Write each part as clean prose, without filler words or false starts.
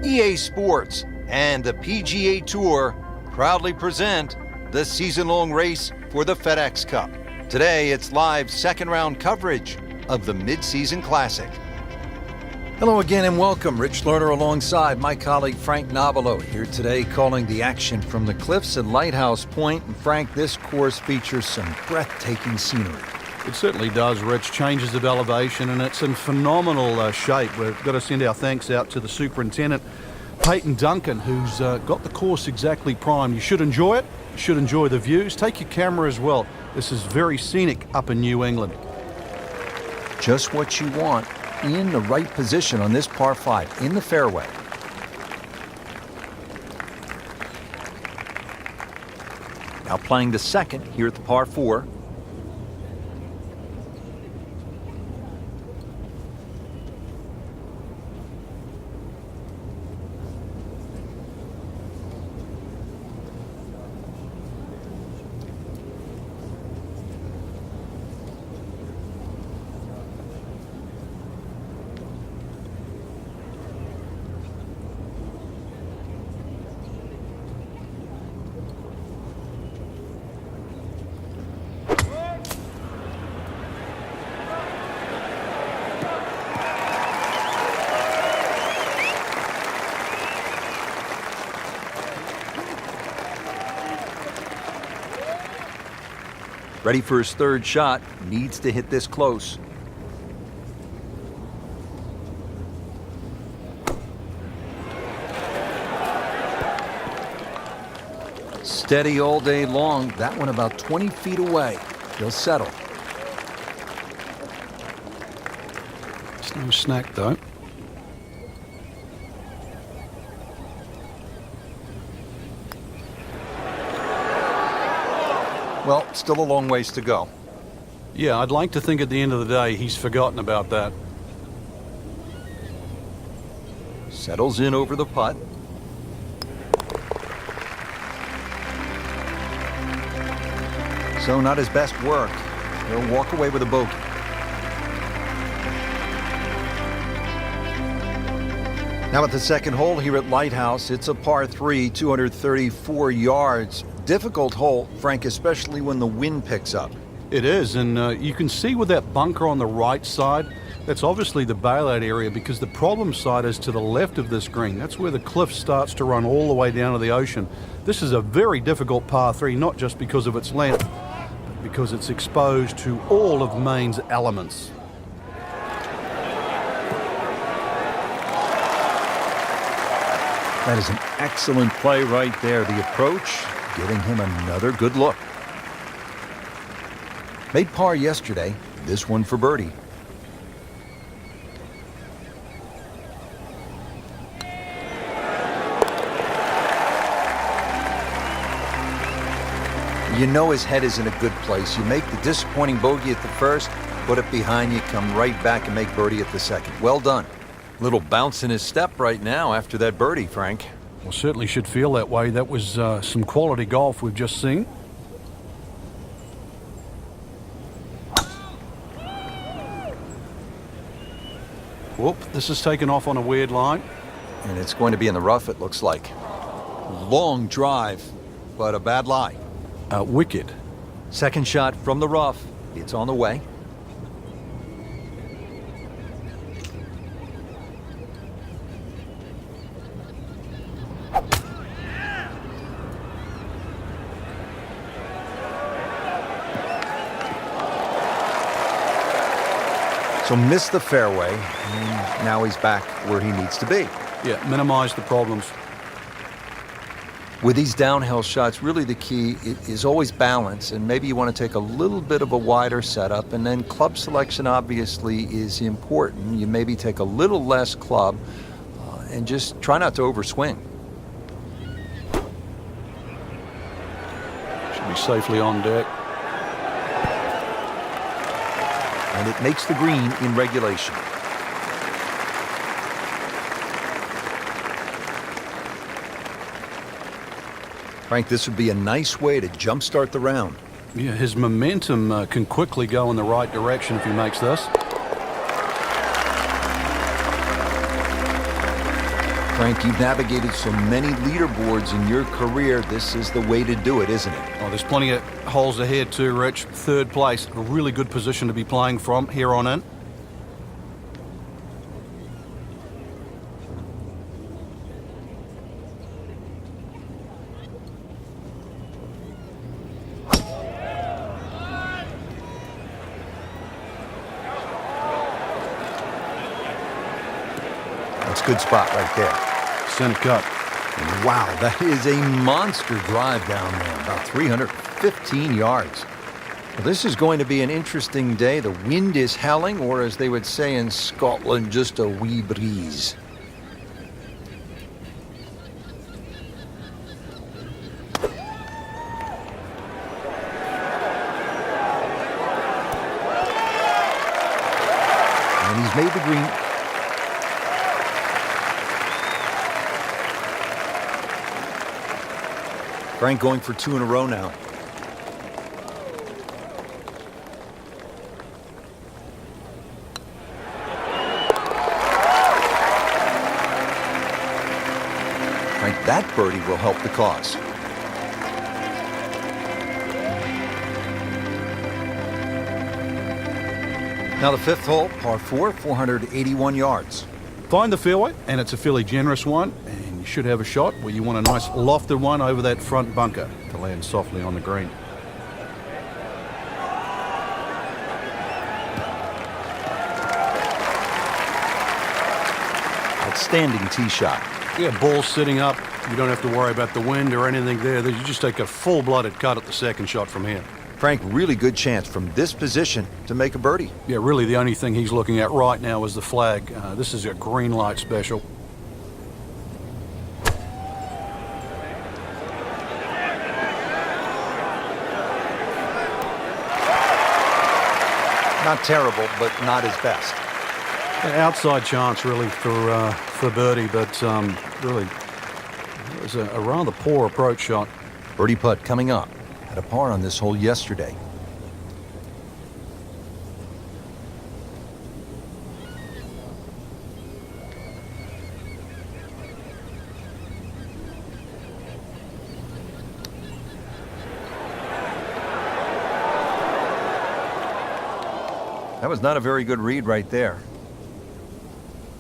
EA Sports, and the PGA Tour proudly present the season-long race for the FedEx Cup. Today, it's live second-round coverage of the Mid-Season Classic. Hello again and welcome. Rich Lerner alongside my colleague Frank Nobilo here today calling the action from the cliffs at Lighthouse Point. And Frank, this course features some breathtaking scenery. It certainly does, Rich. Changes of elevation, and it's in phenomenal shape. We've got to send our thanks out to the superintendent, Peyton Duncan, who's got the course exactly primed. You should enjoy it. You should enjoy the views. Take your camera as well. This is very scenic up in New England. Just what you want in the right position on this par 5, in the fairway. Now playing the second here at the par 4. Ready for his third shot, needs to hit this close. Steady all day long, that one about 20 feet away. He'll settle. It's no snack though. Well, still a long ways to go. Yeah, I'd like to think at the end of the day he's forgotten about that. Settles in over the putt. So not his best work. He'll walk away with a bogey. Now at the second hole here at Lighthouse, it's a par 3, 234 yards. Difficult hole, Frank, especially when the wind picks up. It is, and you can see with that bunker on the right side, that's obviously the bailout area because the problem side is to the left of this green. That's where the cliff starts to run all the way down to the ocean. This is a very difficult par 3, not just because of its length, but because it's exposed to all of Maine's elements. That is an excellent play right there. The approach, giving him another good look. Made par yesterday, this one for birdie. You know his head is in a good place. You make the disappointing bogey at the first, put it behind you, come right back and make birdie at the second. Well done. Little bounce in his step right now after that birdie, Frank. Well, certainly should feel that way. That was some quality golf we've just seen. Whoop, this is taken off on a weird line. And it's going to be in the rough, it looks like. Long drive, but a bad lie. Wicked. Second shot from the rough. It's on the way. So missed the fairway, and now he's back where he needs to be. Yeah, minimize the problems. With these downhill shots, really the key is always balance, and maybe you want to take a little bit of a wider setup, and then club selection obviously is important. You maybe take a little less club and just try not to overswing. Should be safely on deck. And it makes the green in regulation. Frank, this would be a nice way to jumpstart the round. Yeah, his momentum can quickly go in the right direction if he makes this. Frank, you've navigated so many leaderboards in your career. This is the way to do it, isn't it? Oh, there's plenty of holes ahead too, Rich. Third place, a really good position to be playing from here on in. That's a good spot right there. Center cut. Wow, that is a monster drive down there, about 315 yards. Well, this is going to be an interesting day. The wind is howling, or as they would say in Scotland, just a wee breeze. And he's made the green. Frank going for 2 in a row now. Frank, that birdie will help the cause. Now the 5th hole, par 4, 481 yards. Find the fairway, and it's a fairly generous one, and you should have a shot where you want a nice lofted one over that front bunker to land softly on the green. Outstanding tee shot. Yeah, ball sitting up. You don't have to worry about the wind or anything there. You just take a full-blooded cut at the second shot from here. Frank, really good chance from this position to make a birdie. Yeah, really the only thing he's looking at right now is the flag. This is a green light special. Not terrible, but not his best. An outside chance really for birdie, but really it was a rather poor approach shot. Birdie putt coming up. Had a par on this hole yesterday. That was not a very good read right there.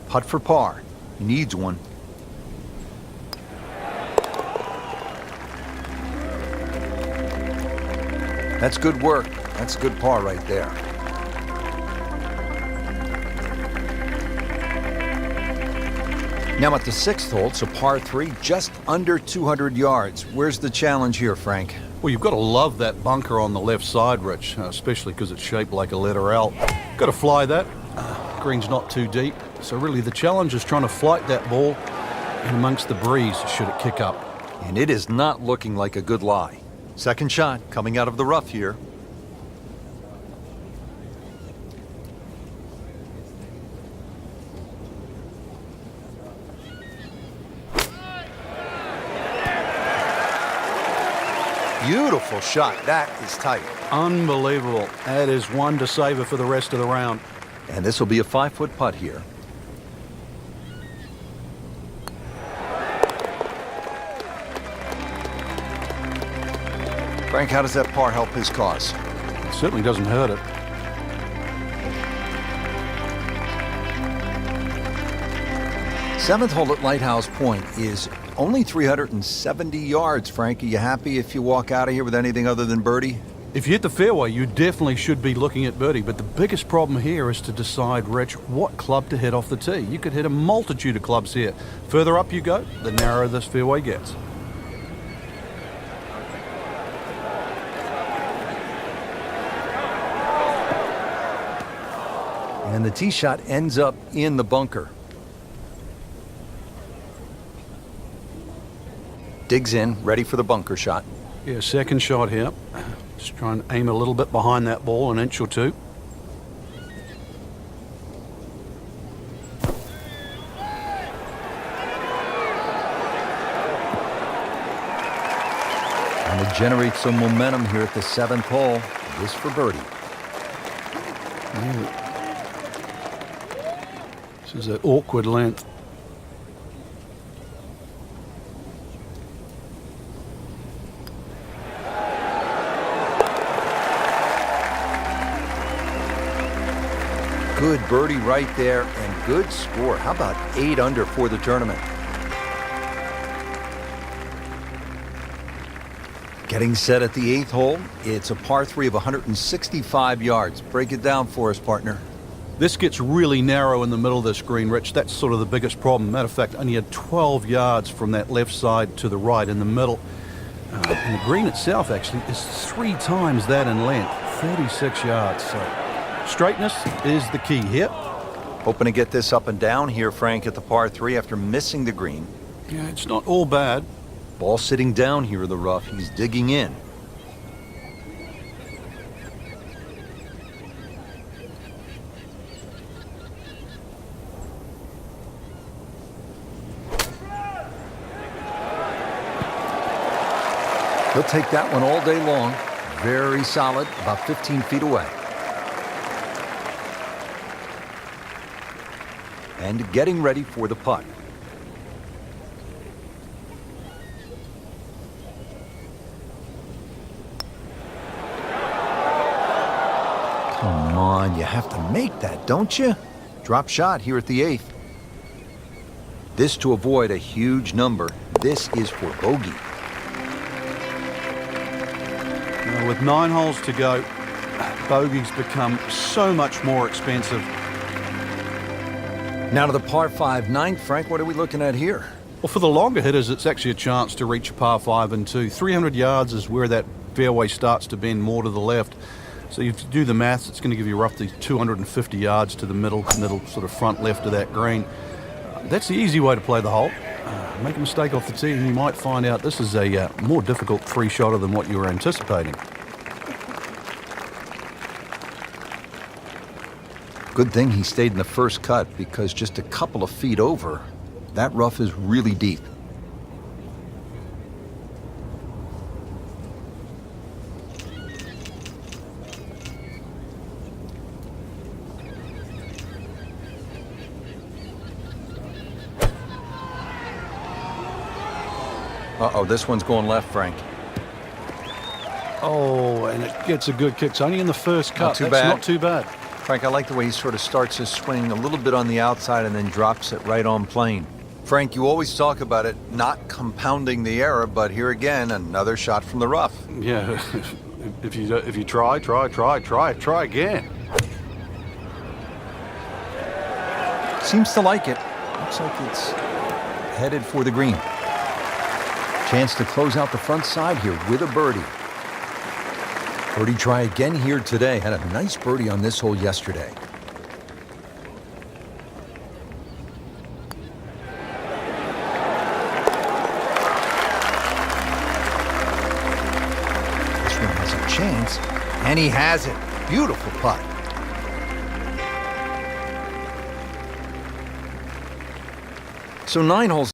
Putt for par. He needs one. That's good work. That's a good par right there. Now at the 6th hole, it's a par 3, just under 200 yards. Where's the challenge here, Frank? Well, you've got to love that bunker on the left side, Rich, especially because it's shaped like a letter L. Got to fly that. Green's not too deep, so really the challenge is trying to flight that ball in amongst the breeze should it kick up. And it is not looking like a good lie. Second shot coming out of the rough here. Beautiful shot. That is tight. Unbelievable. That is one to savor for the rest of the round. And this will be a 5-foot putt here. Frank, how does that par help his cause? It certainly doesn't hurt it. Seventh hole at Lighthouse Point is only 370 yards, Frank. Are you happy if you walk out of here with anything other than birdie? If you hit the fairway, you definitely should be looking at birdie, but the biggest problem here is to decide, Rich, what club to hit off the tee. You could hit a multitude of clubs here. Further up you go, the narrower this fairway gets. And the tee shot ends up in the bunker. Digs in, ready for the bunker shot. Yeah, second shot here. Just try and aim a little bit behind that ball, an inch or two. And it generates some momentum here at the 7th hole. This for birdie. This is an awkward length. Good birdie right there and good score. How about 8 under for the tournament? Getting set at the 8th hole. It's a par 3 of 165 yards. Break it down for us, partner. This gets really narrow in the middle of this green, Rich. That's sort of the biggest problem. Matter of fact, only had 12 yards from that left side to the right in the middle. And the green itself actually is 3 times that in length, 36 yards. So straightness is the key here. Hoping to get this up and down here, Frank, at the par 3 after missing the green. Yeah, it's not all bad. Ball sitting down here in the rough. He's digging in. He'll take that one all day long. Very solid, about 15 feet away. And getting ready for the putt. Come on, you have to make that, don't you? Drop shot here at the 8th. This to avoid a huge number. This is for bogey. With 9 holes to go, bogeys become so much more expensive. Now to the par 5 9th, Frank, what are we looking at here? Well, for the longer hitters, it's actually a chance to reach a par 5 and 2. 300 yards is where that fairway starts to bend more to the left. So if you do the maths, it's going to give you roughly 250 yards to the middle sort of front left of that green. That's the easy way to play the hole. Make a mistake off the tee and you might find out this is a more difficult 3-shotter than what you were anticipating. Good thing he stayed in the first cut, because just a couple of feet over, that rough is really deep. Uh-oh, this one's going left, Frank. Oh, and it gets a good kick. It's only in the first cut. Not too That's bad. not too bad. Frank, I like the way he sort of starts his swing a little bit on the outside and then drops it right on plane. Frank, you always talk about it not compounding the error, but here again, another shot from the rough. Yeah, if you try again. Seems to like it. Looks like it's headed for the green. Chance to close out the front side here with a birdie. Birdie try again here today. Had a nice birdie on this hole yesterday. This one has a chance, and he has it. Beautiful putt. So 9 holes.